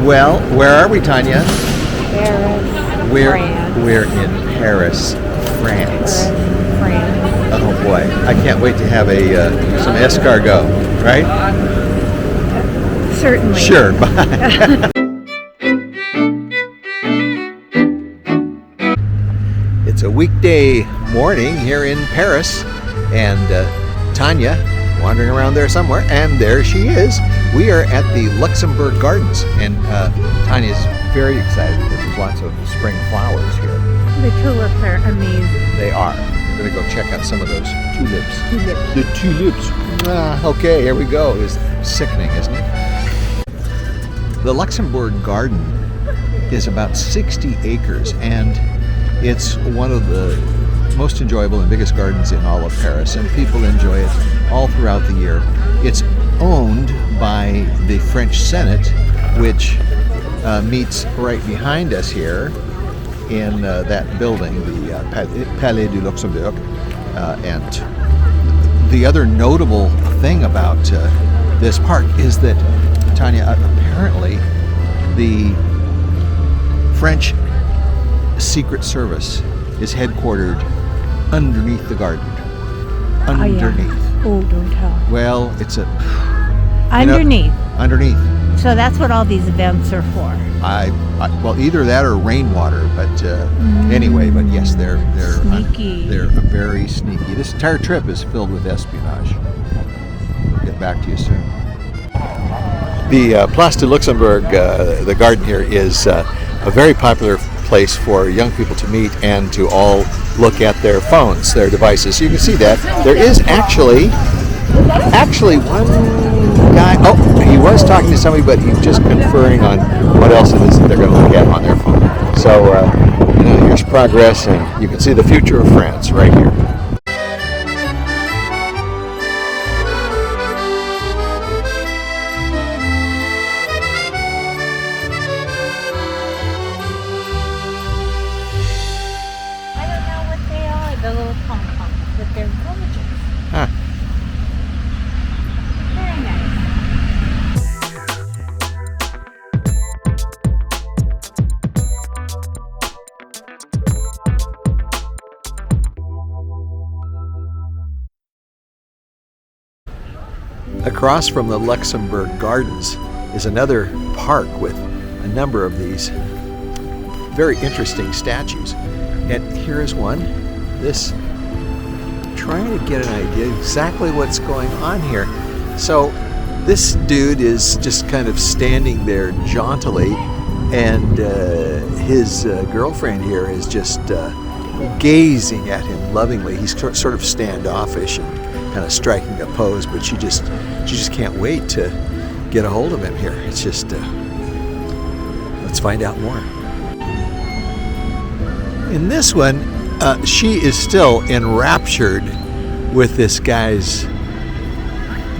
Well, where are we, Tanya? Paris, We're France. we're in Paris, France. France. Oh boy, I can't wait to have some escargot, right? Certainly. Sure. Bye. It's a weekday morning here in Paris, and Tanya wandering around there somewhere, and there she is. We are at the Luxembourg Gardens, and Tanya's very excited because there's lots of spring flowers here. The tulips are amazing. They are. We're going to go check out some of those tulips. Tulips. The tulips. Okay, here we go. It's sickening, isn't it? The Luxembourg Garden is about 60 acres, and it's one of the most enjoyable and biggest gardens in all of Paris, and people enjoy it all throughout the year. It's owned by the French Senate, which meets right behind us here in that building, the Palais du Luxembourg. And the other notable thing about this park is that, Tanya, apparently the French Secret Service is headquartered underneath the garden. Underneath. Oh, don't tell. Well, it's Underneath. Underneath. So that's what all these events are for. Well, either that or rainwater, but anyway, but yes, they're Sneaky. They're very sneaky. This entire trip is filled with espionage. We'll get back to you soon. The Place de Luxembourg, the garden here, is a very popular place for young people to meet and to all look at their phones, their devices. You can see that there is actually one guy. Oh, he was talking to somebody, but he's just conferring on what else it is that they're going to look at on their phone. So here's progress, and you can see the future of France right here. The little pom-poms, but they're gorgeous. Huh. Very nice. Across from the Luxembourg Gardens is another park with a number of these very interesting statues. And here is one. This, trying to get an idea exactly what's going on here. So this dude is just kind of standing there jauntily, and his girlfriend here is just gazing at him lovingly. He's sort of standoffish and kind of striking a pose, but she just can't wait to get a hold of him here. It's just let's find out more. In this one, she is still enraptured with this guy's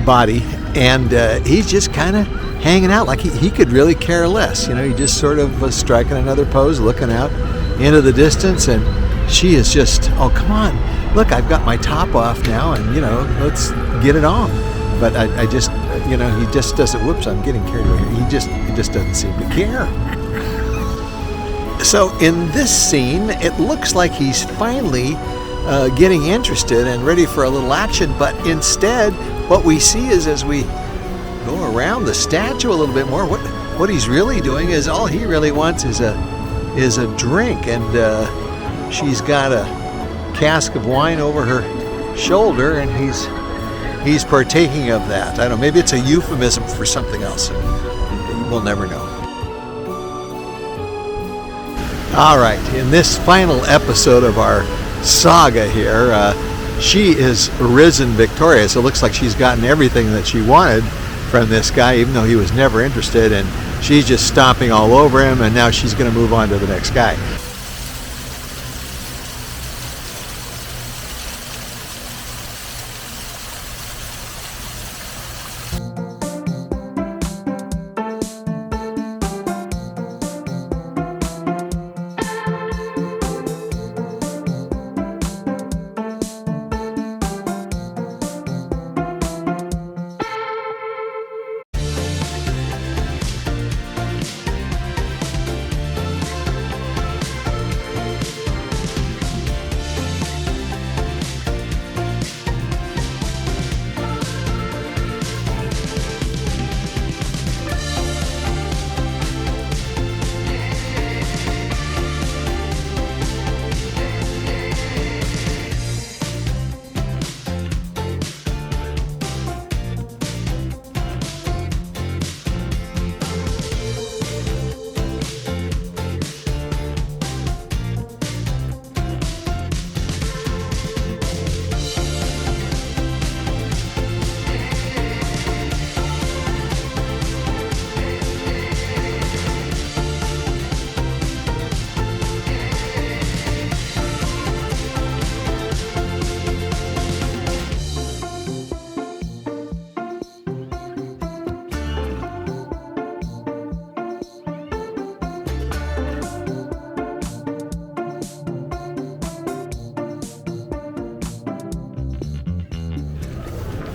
body, and he's just kind of hanging out like he could really care less. You know, he just sort of was striking another pose, looking out into the distance, and she is just, oh, come on, look, I've got my top off now, and, you know, let's get it on. But I just, you know, he just doesn't, whoops, I'm getting carried away here. He just doesn't seem to care. So in this scene, it looks like he's finally getting interested and ready for a little action, but instead what we see is, as we go around the statue a little bit more, what he's really doing is, all he really wants is a drink, and she's got a cask of wine over her shoulder, and he's partaking of that. I don't know, maybe it's a euphemism for something else. We'll never know. All right, in this final episode of our saga here, she is risen victorious. It looks like she's gotten everything that she wanted from this guy, even though he was never interested, and she's just stomping all over him, and now she's going to move on to the next guy.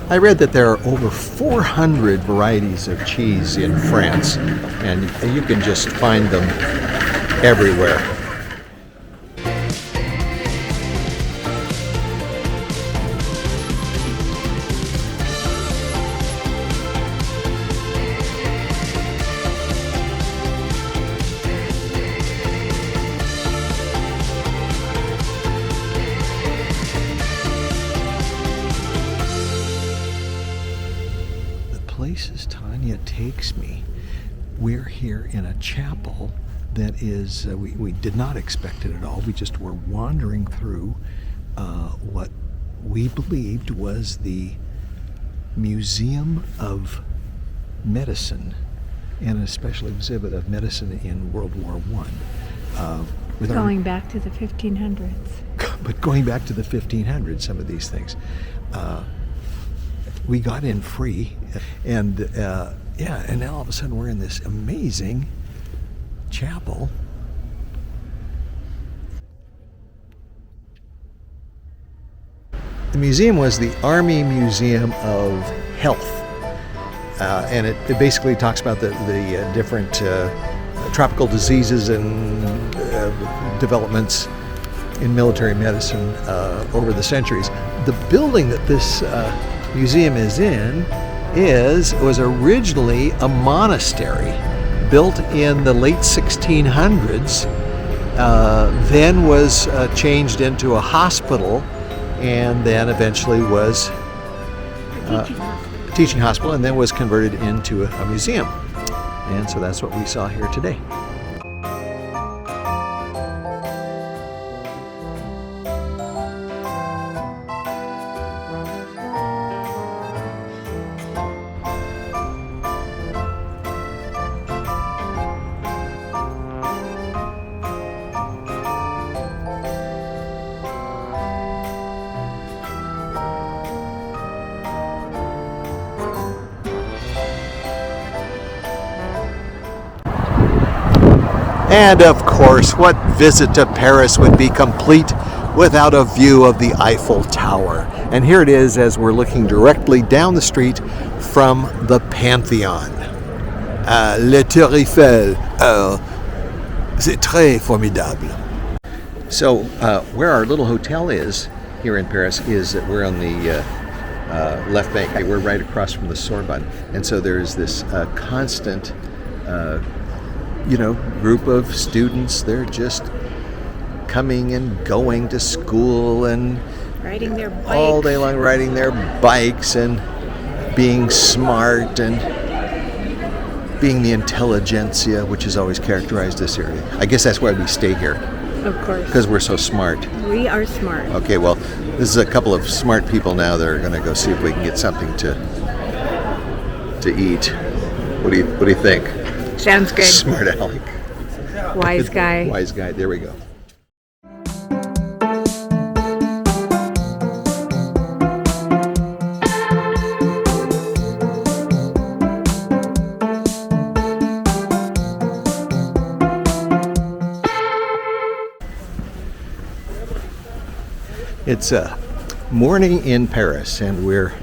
I read that there are over 400 varieties of cheese in France, and you can just find them everywhere. Places Tanya takes me, we're here in a chapel that is, we did not expect it at all. We just were wandering through what we believed was the Museum of Medicine, and a special exhibit of medicine in World War I. Going back to the 1500s. But going back to the 1500s, some of these things. We got in free, and and now all of a sudden we're in this amazing chapel. The museum was the Army Museum of Health, and it basically talks about the different tropical diseases and developments in military medicine over the centuries. The building that this museum is in was originally a monastery built in the late 1600s, then was changed into a hospital, and then eventually was a teaching hospital, and then was converted into a museum. And so that's what we saw here today. And of course, what visit to Paris would be complete without a view of the Eiffel Tower? And here it is as we're looking directly down the street from the Pantheon. Le Tour Eiffel, c'est très formidable. So where our little hotel is here in Paris is that we're on the left bank. We're right across from the Sorbonne. And so there's this constant group of students. They're just coming and going to school and Riding their bikes. all day long, riding their bikes and being smart and being the intelligentsia, which has always characterized this area. I guess that's why we stay here, Of course. because we're so smart. We are smart. Okay, well, this is a couple of smart people now that are going to go see if we can get something to eat. What do you think? Sounds good. Smart Alec. Wise guy. Wise guy. There we go. It's a morning in Paris, and we're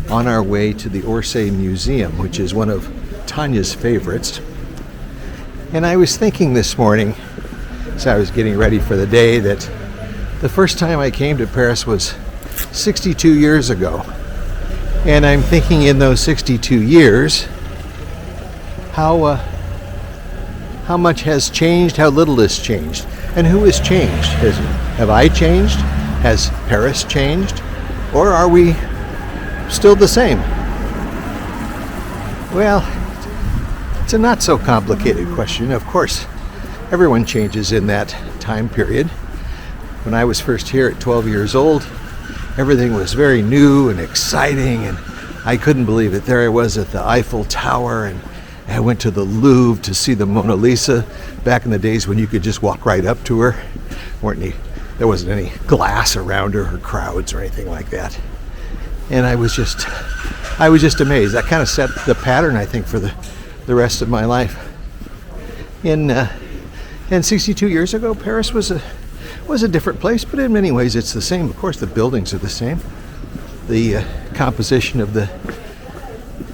on our way to the Orsay Museum, which is one of Tanya's favorites. And I was thinking this morning, as I was getting ready for the day, that the first time I came to Paris was 62 years ago. And I'm thinking, in those 62 years, how much has changed, how little has changed, and who has changed? Have I changed? Has Paris changed? Or are we still the same? Well, it's a not so complicated question. Of course, everyone changes in that time period. When I was first here at 12 years old, everything was very new and exciting, and I couldn't believe it. There I was at the Eiffel Tower, and I went to the Louvre to see the Mona Lisa back in the days when you could just walk right up to her. There wasn't any glass around her or crowds or anything like that. And I was just amazed. That kind of set the pattern, I think, for the rest of my life. And 62 years ago, Paris was a different place, but in many ways it's the same. Of course, the buildings are the same. The composition of the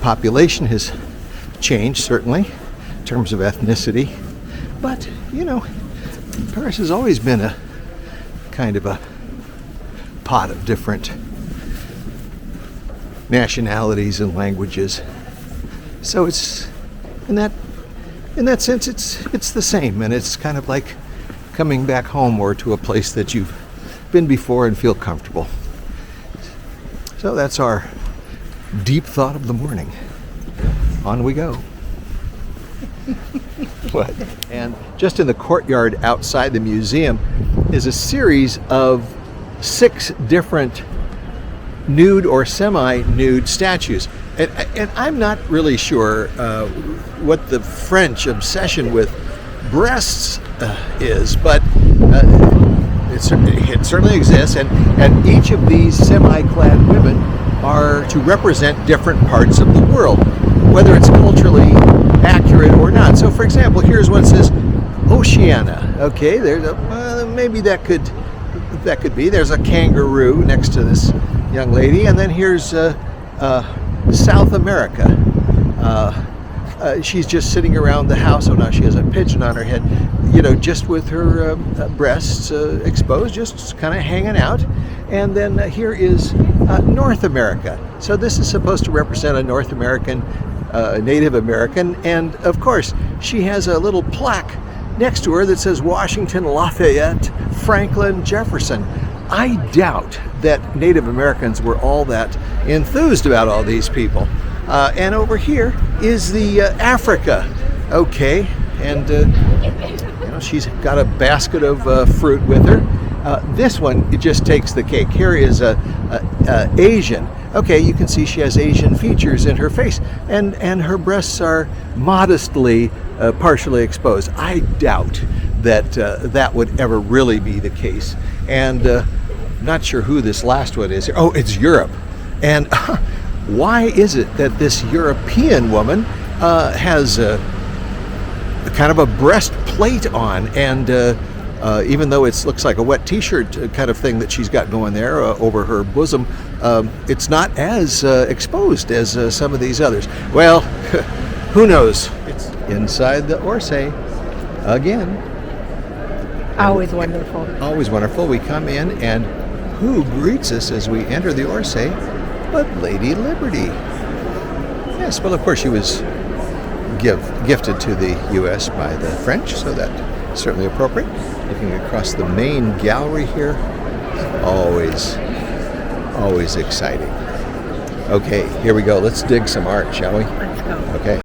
population has changed, certainly, in terms of ethnicity. But, you know, Paris has always been a kind of a pot of different nationalities and languages. So it's, in that sense, it's the same, and it's kind of like coming back home or to a place that you've been before and feel comfortable. So that's our deep thought of the morning. On we go. What? And just in the courtyard outside the museum is a series of 6 different nude or semi-nude statues. And I'm not really sure what the French obsession with breasts is, but it certainly exists, and each of these semi-clad women are to represent different parts of the world, whether it's culturally accurate or not. So, for example, here's one that says Oceania. Okay, there's maybe that could be. There's a kangaroo next to this young lady, and then here's South America. She's just sitting around the house. Oh no, she has a pigeon on her head, you know, just with her breasts exposed, just kind of hanging out. And then here is North America. So this is supposed to represent a North American, Native American, and of course she has a little plaque next to her that says Washington, Lafayette, Franklin, Jefferson. I doubt that Native Americans were all that enthused about all these people. And over here is the Africa. Okay, and you know, she's got a basket of fruit with her. This one, it just takes the cake. Here is Asian. Okay, you can see she has Asian features in her face, and her breasts are modestly partially exposed. I doubt that that would ever really be the case. And not sure who this last one is. Oh, it's Europe. And why is it that this European woman has kind of a breastplate on, and even though it looks like a wet t-shirt kind of thing that she's got going there over her bosom, it's not as exposed as some of these others. Well, who knows? It's inside the Orsay again. Always wonderful. Always wonderful. We come in, and who greets us as we enter the Orsay but Lady Liberty? Yes, well, of course, she was gifted to the U.S. by the French, so that's certainly appropriate. Looking across the main gallery here, always exciting. Okay, here we go. Let's dig some art, shall we? Let's go. Okay.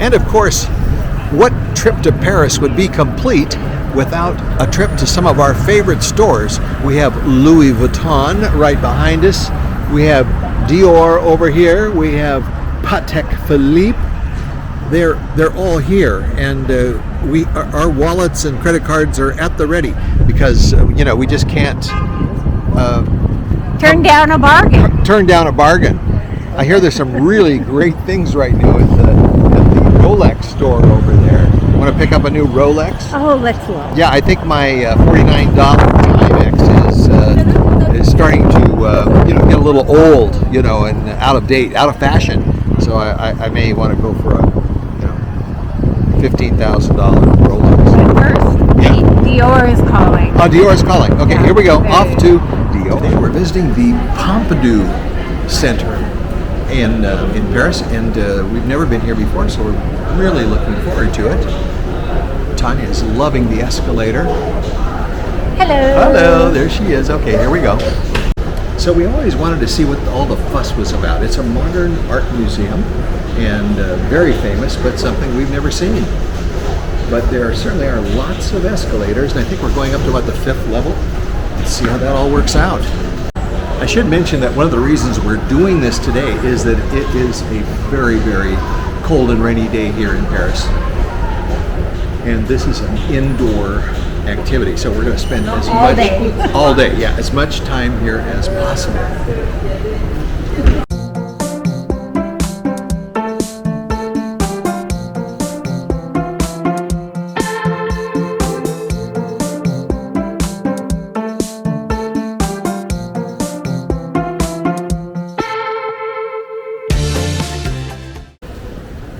And of course, what trip to Paris would be complete without a trip to some of our favorite stores? We have Louis Vuitton right behind us. We have Dior over here. We have Patek Philippe. They're all here, and our wallets and credit cards are at the ready because you know, we just can't Turn down a bargain. Turn down a bargain. I hear there's some really great things right now at the Rolex store over there. Want to pick up a new Rolex? Oh, let's look. Yeah, I think my $49 Timex is starting to you know, get a little old, you know, and out of date, out of fashion. So I may want to go for a, you know, $15,000 Rolex. First, Yeah. Dior is calling. Oh, Dior is calling. Okay, Yeah, here we go. very Off to Dior. Today we're visiting the Pompidou Center in Paris, and we've never been here before, so we're really looking forward to it. Tanya is loving the escalator. Hello. Hello, there she is. Okay, here we go. So we always wanted to see what all the fuss was about. It's a modern art museum and very famous, but something we've never seen. But there certainly are lots of escalators, and I think we're going up to about the 5th level. Let's see how that all works out. I should mention that one of the reasons we're doing this today is that it is a very, very cold and rainy day here in Paris. And this is an indoor activity, so we're going to spend all day, yeah, as much time here as possible.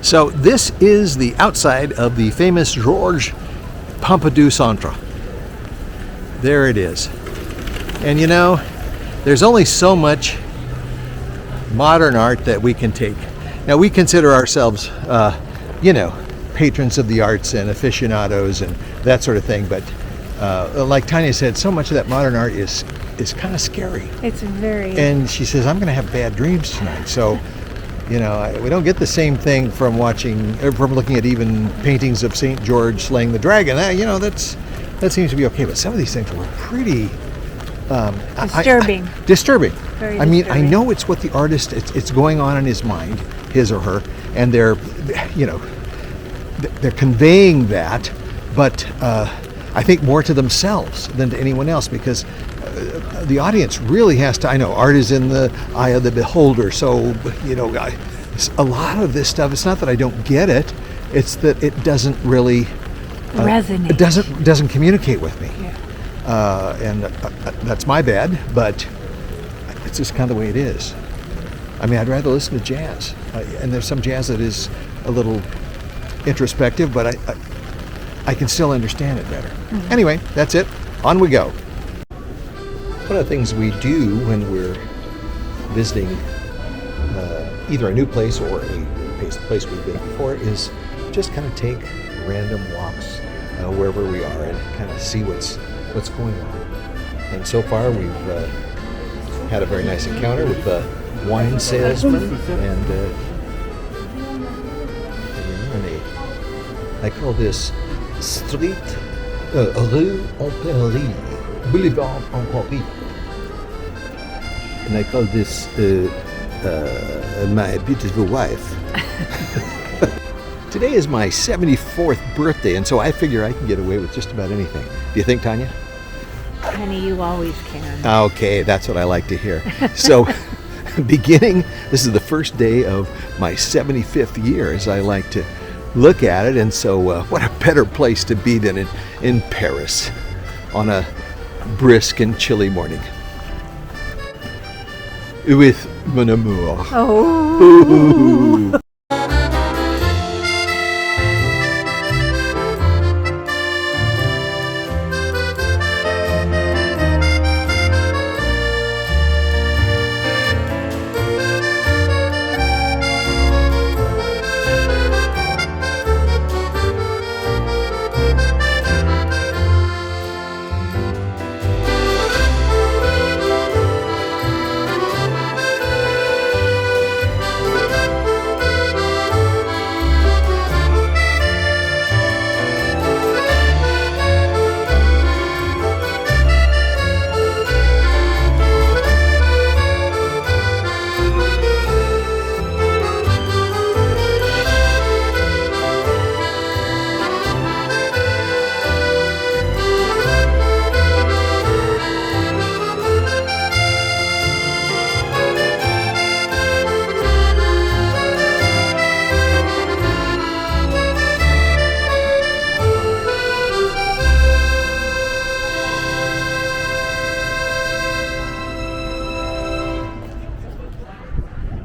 So this is the outside of the famous Georges Pompidou Centre. There it is. And you know, there's only so much modern art that we can take. Now we consider ourselves, patrons of the arts and aficionados and that sort of thing, but like Tanya said, so much of that modern art is kind of scary. It's very... And she says, I'm going to have bad dreams tonight. So, we don't get the same thing from looking at even paintings of St. George slaying the dragon. That seems to be okay. But some of these things were pretty disturbing. Disturbing. Very I mean, disturbing. I know it's what the artist, it's going on in his mind, his or her, and they're conveying that, but I think more to themselves than to anyone else, because the audience really has to, I know art is in the eye of the beholder, so, a lot of this stuff, it's not that I don't get it, it's that it doesn't really resonate. It doesn't communicate with me. Yeah. And that's my bad, but it's just kind of the way it is. I mean, I'd rather listen to jazz, and there's some jazz that is a little introspective, but I can still understand it better. Mm-hmm. Anyway, that's it. On we go. One of the things we do when we're visiting either a new place or a place we've been before is just kind of take random walks wherever we are and kind of see what's going on. And so far we've had a very nice encounter with a wine salesman, and I call this street Rue en Paris, Boulevard en Paris. And I call this my beautiful wife. Today is my 74th birthday, and so I figure I can get away with just about anything. Do you think, Tanya? Honey, you always can. Okay, that's what I like to hear. So, this is the first day of my 75th year, as I like to look at it, and so what a better place to be than in Paris on a brisk and chilly morning. With mon amour. Oh.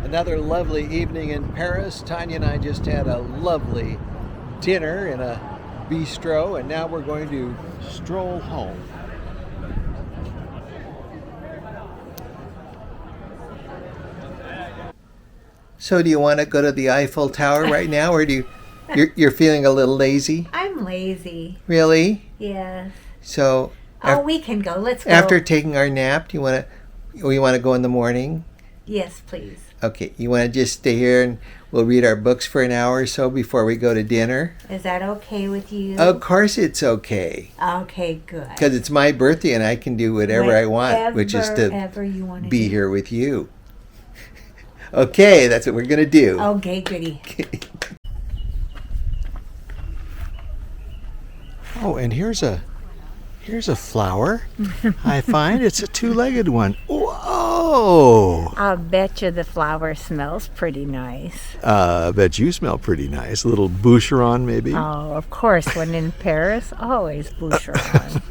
Another lovely evening in Paris. Tanya and I just had a lovely dinner in a bistro, and now we're going to stroll home. So do you want to go to the Eiffel Tower right now, or you're feeling a little lazy? I'm lazy. Really? Yes. So Oh, we can go. Let's go. after taking our nap, do you want to You want to go in the morning? Yes, please. Okay, you want to just stay here and we'll read our books for an hour or so before we go to dinner? Is that okay with you? Of course it's okay. Okay, good. Because it's my birthday and I can do whatever I want, which is to you want to be here with you. Okay, that's what we're going to do. Okay, goody. Oh, and here's a flower. I find it's a two-legged one. Whoa! I'll bet you the flower smells pretty nice. I bet you smell pretty nice. A little boucheron, maybe? Oh, of course. When in Paris, always boucheron.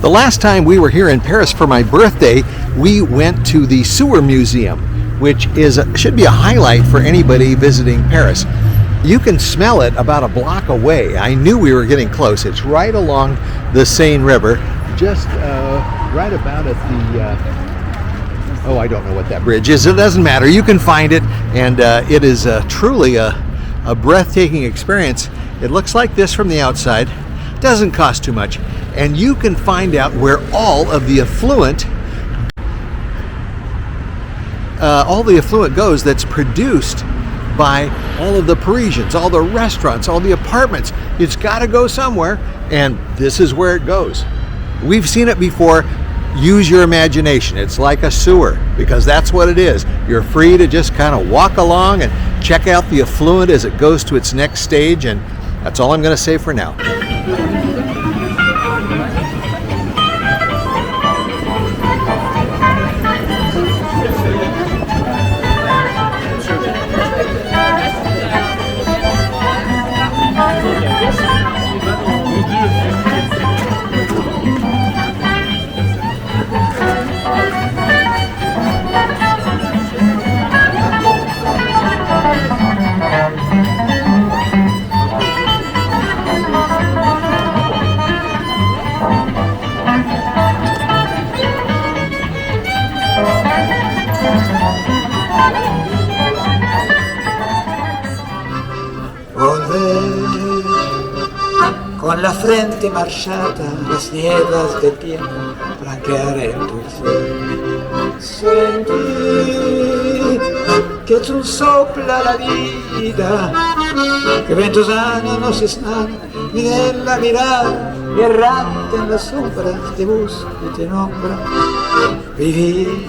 The last time we were here in Paris for my birthday, we went to the Sewer Museum, which should be a highlight for anybody visiting Paris. You can smell it about a block away. I knew we were getting close. It's right along the Seine River, just right about at the, I don't know what that bridge is. It doesn't matter. You can find it, and it is truly a breathtaking experience. It looks like this from the outside. Doesn't cost too much, and you can find out where all the affluent goes that's produced by all of the Parisians, all the restaurants, all the apartments. It's got to go somewhere, and this is where it goes. We've seen it before. Use your imagination. It's like a sewer, because that's what it is. You're free to just kind of walk along and check out the affluent as it goes to its next stage, and that's all I'm going to say for now. Con la frente marchata, las nieblas del tiempo blanquearen tu ser. Sentí que tú sopla la vida, que 20 años no cesan, ni en la mirada, y errante en las sombras te busco y te nombra. Viví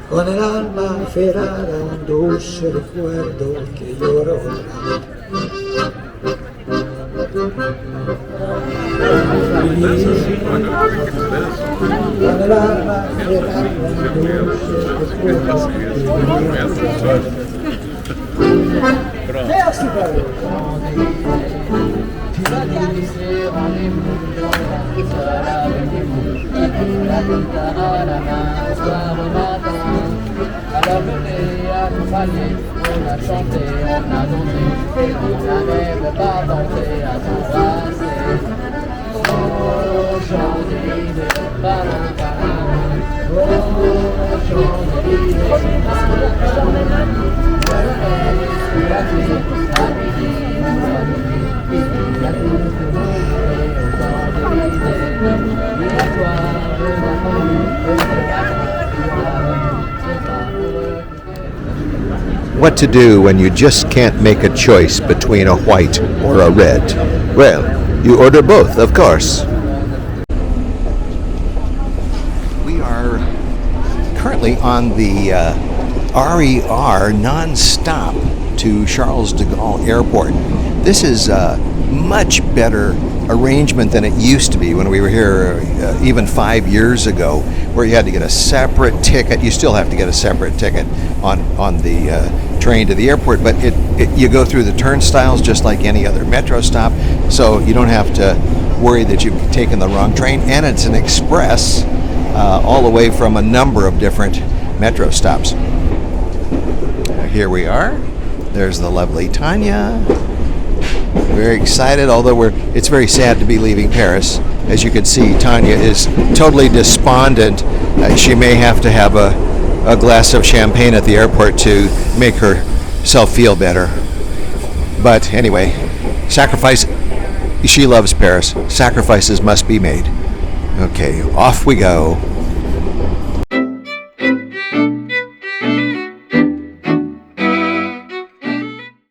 con el alma aferrada, un dulce recuerdo que lloro otra vez. palier. On a chanté, on a dansé, on n'avait pas pensé à s'embrasser. Oh, Champs-Élysées, balin, balin. Oh, Champs-Élysées, balin, balin. Sous la pluie, à midi, à midi, il y a tout pour mourir aux Champs-Élysées. Il y a toi, le enfant, le What to do when you just can't make a choice between a white or a red? Well, you order both, of course. We are currently on the RER non-stop to Charles de Gaulle Airport. This is a much better arrangement than it used to be when we were here even 5 years ago, where you had to get a separate ticket. You still have to get a separate ticket on the train to the airport, but you go through the turnstiles just like any other metro stop, so you don't have to worry that you've taken the wrong train, and it's an express all the way from a number of different metro stops. Here we are. There's the lovely Tanya. Very excited, although it's very sad to be leaving Paris. As you can see, Tanya is totally despondent. She may have to have a glass of champagne at the airport to make herself feel better. But anyway, she loves Paris. Sacrifices must be made. Okay, off we go.